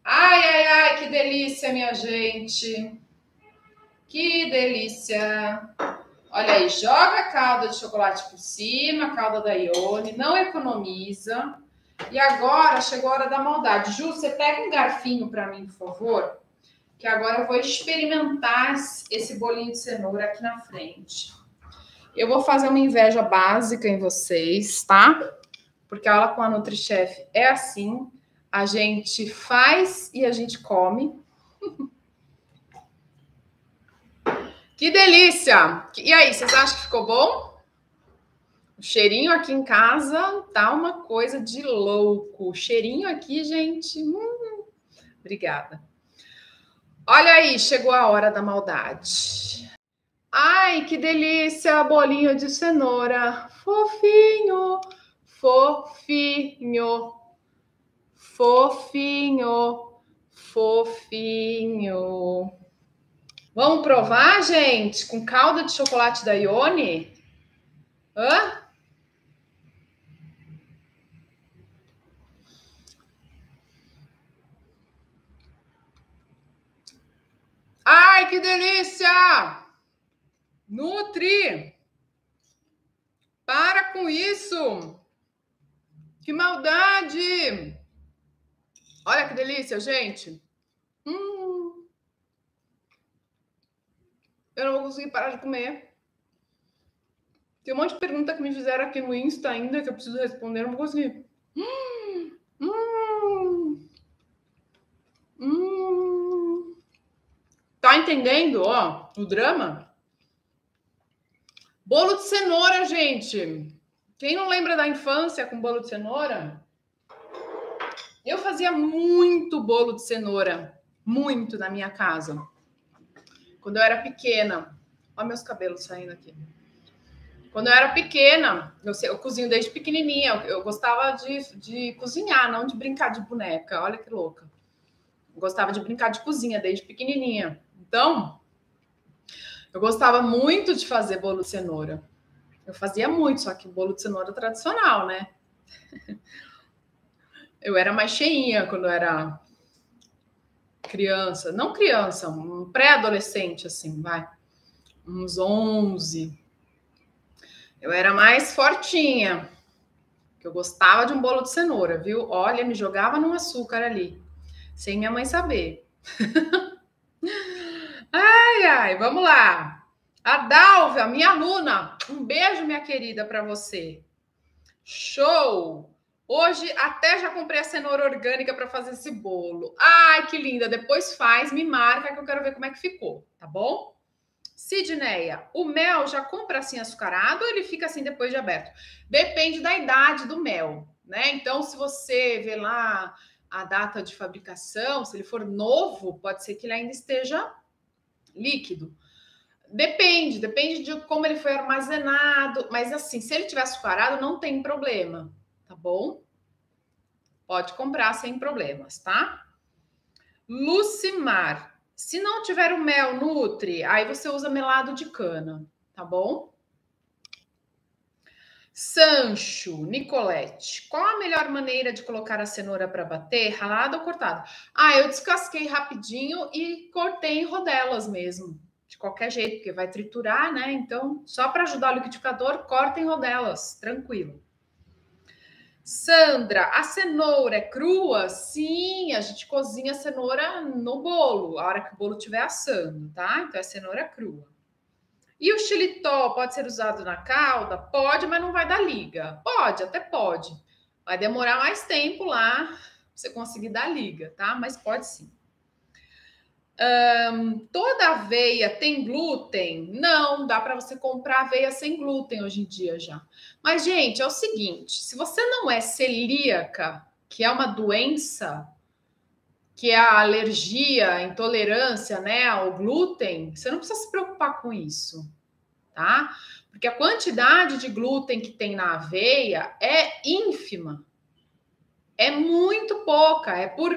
Ai, ai, ai, que delícia, minha gente! Que delícia! Olha aí, joga a calda de chocolate por cima, a calda da Ione, não economiza. E agora chegou a hora da maldade. Ju, você pega um garfinho para mim, por favor, que agora eu vou experimentar esse bolinho de cenoura aqui na frente. Eu vou fazer uma inveja básica em vocês, tá? Porque a aula com a NutriChef é assim, a gente faz e a gente come. Que delícia! E aí, vocês acham que ficou bom? O cheirinho aqui em casa tá uma coisa de louco. O cheirinho aqui, gente. Obrigada. Olha aí, chegou a hora da maldade. Ai, que delícia! Bolinho de cenoura. Fofinho, fofinho, fofinho, fofinho. Vamos provar, gente? Com calda de chocolate da Ione? Hã? Ai, que delícia! Nutri! Para com isso! Que maldade! Olha que delícia, gente! Eu não vou conseguir parar de comer. Tem um monte de pergunta que me fizeram aqui no Insta ainda que eu preciso responder, eu não vou conseguir. Tá entendendo, ó, o drama? Bolo de cenoura, gente. Quem não lembra da infância com bolo de cenoura? Eu fazia muito bolo de cenoura, muito na minha casa. Quando eu era pequena. Olha meus cabelos saindo aqui. Quando eu era pequena, eu cozinho desde pequenininha. Eu gostava de cozinhar, não de brincar de boneca. Olha que louca. Eu gostava de brincar de cozinha desde pequenininha. Então, eu gostava muito de fazer bolo de cenoura. Eu fazia muito, só que bolo de cenoura tradicional, né? Eu era mais cheinha quando eu era criança, não criança, um pré-adolescente, assim, vai, uns 11. Eu era mais fortinha, que eu gostava de um bolo de cenoura, viu? Olha, me jogava no açúcar ali, sem minha mãe saber. Ai, ai, vamos lá. A Dálvia, minha aluna, um beijo, minha querida, para você. Show! Hoje até já comprei a cenoura orgânica para fazer esse bolo. Ai, que linda! Depois faz, me marca que eu quero ver como é que ficou, tá bom? Sidneia, o mel já compra assim açucarado ou ele fica assim depois de aberto? Depende da idade do mel, né? Então, se você vê lá a data de fabricação, se ele for novo, pode ser que ele ainda esteja líquido. Depende de como ele foi armazenado, mas assim, se ele tiver açucarado, não tem problema, tá bom? Pode comprar sem problemas, tá? Lucimar, se não tiver o mel Nutri, aí você usa melado de cana, tá bom? Sancho, Nicolete, qual a melhor maneira de colocar a cenoura para bater, ralada ou cortada? Ah, eu descasquei rapidinho e cortei em rodelas mesmo. De qualquer jeito, porque vai triturar, né? Então, só para ajudar o liquidificador, corta em rodelas, tranquilo. Sandra, a cenoura é crua? Sim, a gente cozinha a cenoura no bolo, a hora que o bolo estiver assando, tá? Então é cenoura crua. E o xilitol pode ser usado na calda? Pode, mas não vai dar liga. Pode, até pode. Vai demorar mais tempo lá pra você conseguir dar liga, tá? Mas pode sim. Toda aveia tem glúten? Não, dá para você comprar aveia sem glúten hoje em dia já. Mas, gente, é o seguinte: se você não é celíaca, que é uma doença, que é a alergia, a intolerância, né, ao glúten, você não precisa se preocupar com isso, tá? Porque a quantidade de glúten que tem na aveia é ínfima. É muito pouca, é por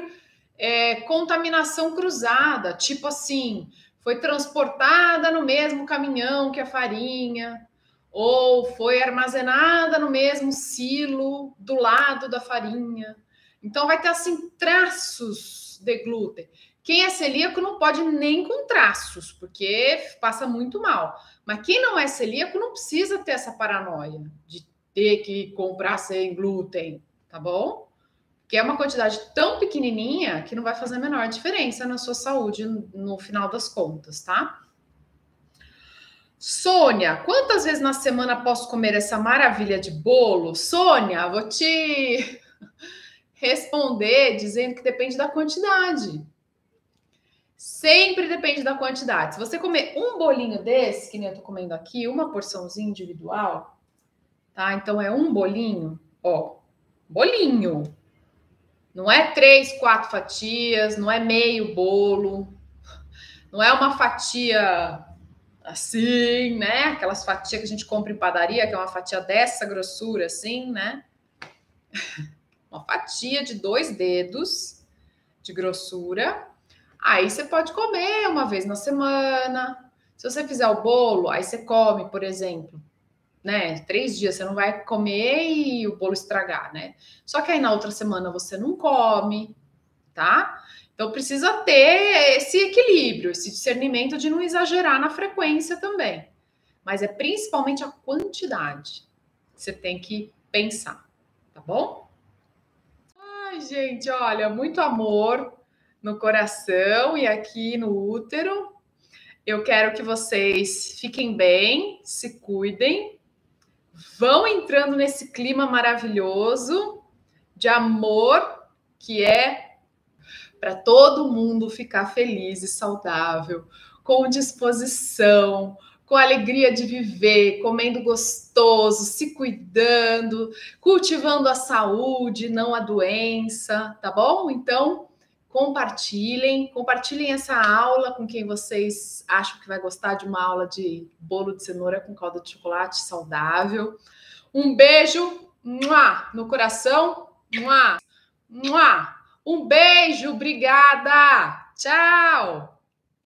contaminação cruzada, tipo assim, foi transportada no mesmo caminhão que a farinha, ou foi armazenada no mesmo silo do lado da farinha. Então vai ter assim traços de glúten. Quem é celíaco não pode nem com traços, porque passa muito mal. Mas quem não é celíaco não precisa ter essa paranoia de ter que comprar sem glúten, tá bom? Que é uma quantidade tão pequenininha que não vai fazer a menor diferença na sua saúde no final das contas, tá? Sônia, quantas vezes na semana posso comer essa maravilha de bolo? Sônia, vou te responder dizendo que depende da quantidade. Sempre depende da quantidade. Se você comer um bolinho desse, que nem eu tô comendo aqui, uma porçãozinha individual, tá? Então é um bolinho, ó, bolinho. Não é 3, 4 fatias, não é meio bolo, não é uma fatia assim, né? Aquelas fatias que a gente compra em padaria, que é uma fatia dessa grossura, assim, né? Uma fatia de 2 dedos de grossura. Aí você pode comer uma vez na semana. Se você fizer o bolo, aí você come, por exemplo, né? 3 dias você não vai comer e o bolo estragar, né? Só que aí na outra semana você não come, tá? Então precisa ter esse equilíbrio, esse discernimento de não exagerar na frequência também. Mas é principalmente a quantidade que você tem que pensar, tá bom? Ai, gente, olha, muito amor no coração e aqui no útero. Eu quero que vocês fiquem bem, se cuidem, vão entrando nesse clima maravilhoso de amor que é para todo mundo ficar feliz e saudável, com disposição, com alegria de viver, comendo gostoso, se cuidando, cultivando a saúde, não a doença, tá bom? Então, compartilhem essa aula com quem vocês acham que vai gostar de uma aula de bolo de cenoura com calda de chocolate saudável. Um beijo no coração. Um beijo, obrigada. Tchau.